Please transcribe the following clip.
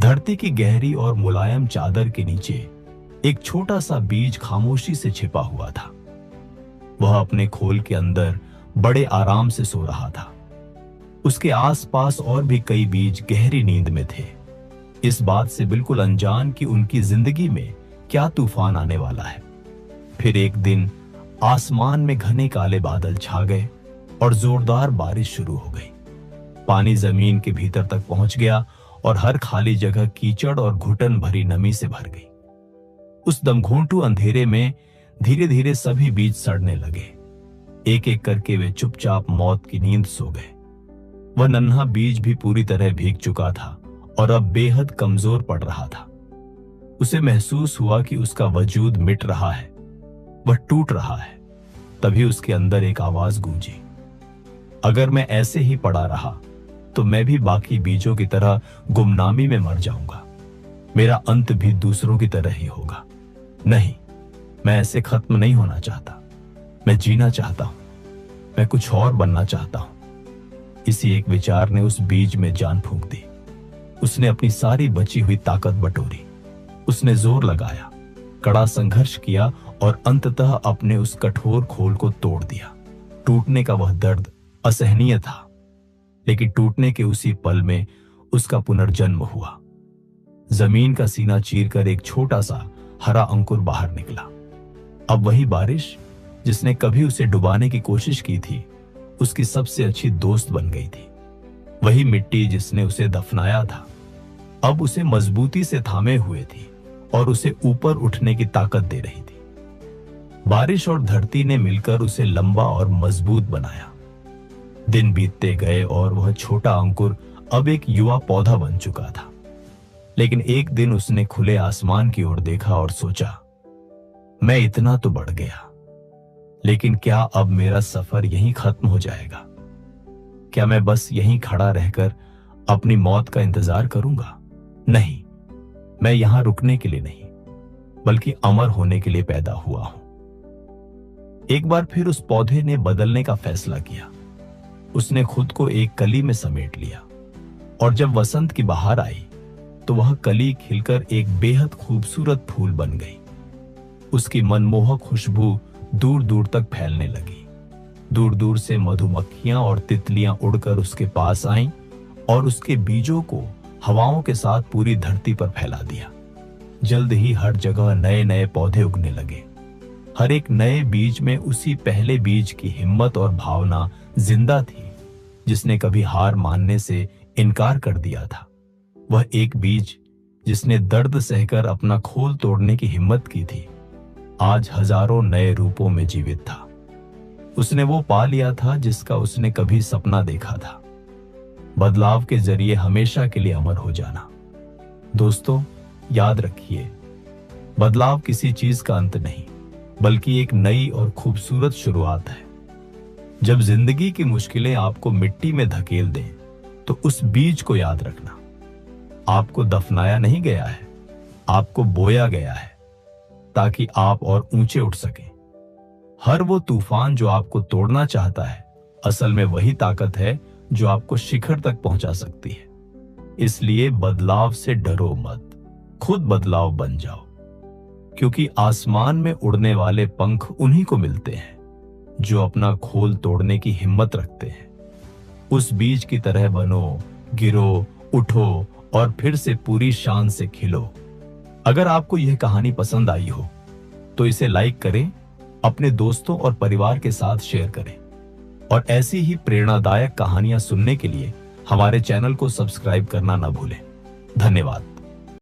धरती की गहरी और मुलायम चादर के नीचे एक छोटा सा बीज खामोशी से छिपा हुआ था। वह अपने खोल के अंदर बड़े आराम से सो रहा था। उसके आसपास और भी कई बीज गहरी नींद में थे, इस बात से बिल्कुल अनजान कि उनकी जिंदगी में क्या तूफान आने वाला है। फिर एक दिन आसमान में घने काले बादल छा गए और जोरदार बारिश शुरू हो गई। पानी जमीन के भीतर तक पहुंच गया और हर खाली जगह कीचड़ और घुटन भरी नमी से भर गई। उस दमघोंटू अंधेरे में धीरे धीरे सभी बीज सड़ने लगे। एक एक करके वे चुपचाप मौत की नींद सो गए। वह नन्हा बीज भी पूरी तरह भीग चुका था और अब बेहद कमजोर पड़ रहा था। उसे महसूस हुआ कि उसका वजूद मिट रहा है, वह टूट रहा है। तभी उसके अंदर एक आवाज गूंजी, अगर मैं ऐसे ही पड़ा रहा तो मैं भी बाकी बीजों की तरह गुमनामी में मर जाऊंगा। मेरा अंत भी दूसरों की तरह ही होगा। नहीं, मैं ऐसे खत्म नहीं होना चाहता। मैं जीना चाहता हूं। मैं कुछ और बनना चाहता हूं। इसी एक विचार ने उस बीज में जान फूंक दी। उसने अपनी सारी बची हुई ताकत बटोरी। उसने जोर लगाया, कड़ा संघर्ष किया और अंततः अपने उस कठोर खोल को तोड़ दिया। टूटने का वह दर्द असहनीय था, लेकिन टूटने के उसी पल में उसका पुनर्जन्म हुआ। जमीन का सीना चीरकर एक छोटा सा हरा अंकुर बाहर निकला। अब वही बारिश जिसने कभी उसे डुबाने की कोशिश की थी, उसकी सबसे अच्छी दोस्त बन गई थी। वही मिट्टी जिसने उसे दफनाया था, अब उसे मजबूती से थामे हुए थी और उसे ऊपर उठने की ताकत दे रही थी। बारिश और धरती ने मिलकर उसे लंबा और मजबूत बनाया। दिन बीतते गए और वह छोटा अंकुर अब एक युवा पौधा बन चुका था। लेकिन एक दिन उसने खुले आसमान की ओर देखा और सोचा, मैं इतना तो बढ़ गया, लेकिन क्या अब मेरा सफर यहीं खत्म हो जाएगा? क्या मैं बस यहीं खड़ा रहकर अपनी मौत का इंतजार करूंगा? नहीं, मैं यहां रुकने के लिए नहीं, बल्कि अमर होने के लिए पैदा हुआ हूं। एक बार फिर उस पौधे ने बदलने का फैसला किया। उसने खुद को एक कली में समेट लिया और जब वसंत की बहार आई तो वह कली खिलकर एक बेहद खूबसूरत फूल बन गई। उसकी मनमोहक खुशबू दूर दूर तक फैलने लगी। दूर दूर से मधुमक्खियां और तितलियां उड़कर उसके पास आईं और उसके बीजों को हवाओं के साथ पूरी धरती पर फैला दिया। जल्द ही हर जगह नए नए पौधे उगने लगे। हर एक नए बीज में उसी पहले बीज की हिम्मत और भावना जिंदा थी, जिसने कभी हार मानने से इनकार कर दिया था। वह एक बीज जिसने दर्द सहकर अपना खोल तोड़ने की हिम्मत की थी, आज हजारों नए रूपों में जीवित था। उसने वो पा लिया था जिसका उसने कभी सपना देखा था, बदलाव के जरिए हमेशा के लिए अमर हो जाना। दोस्तों, याद रखिए, बदलाव किसी चीज का अंत नहीं, बल्कि एक नई और खूबसूरत शुरुआत है। जब जिंदगी की मुश्किलें आपको मिट्टी में धकेल दें, तो उस बीज को याद रखना। आपको दफनाया नहीं गया है, आपको बोया गया है, ताकि आप और ऊंचे उठ सकें। हर वो तूफान जो आपको तोड़ना चाहता है, असल में वही ताकत है जो आपको शिखर तक पहुंचा सकती है। इसलिए बदलाव से डरो मत, खुद बदलाव बन जाओ, क्योंकि आसमान में उड़ने वाले पंख उन्हीं को मिलते हैं जो अपना खोल तोड़ने की हिम्मत रखते हैं। उस बीज की तरह बनो, गिरो, उठो और फिर से पूरी शान से खिलो। अगर आपको यह कहानी पसंद आई हो तो इसे लाइक करें, अपने दोस्तों और परिवार के साथ शेयर करें और ऐसी ही प्रेरणादायक कहानियां सुनने के लिए हमारे चैनल को सब्सक्राइब करना न भूलें। धन्यवाद।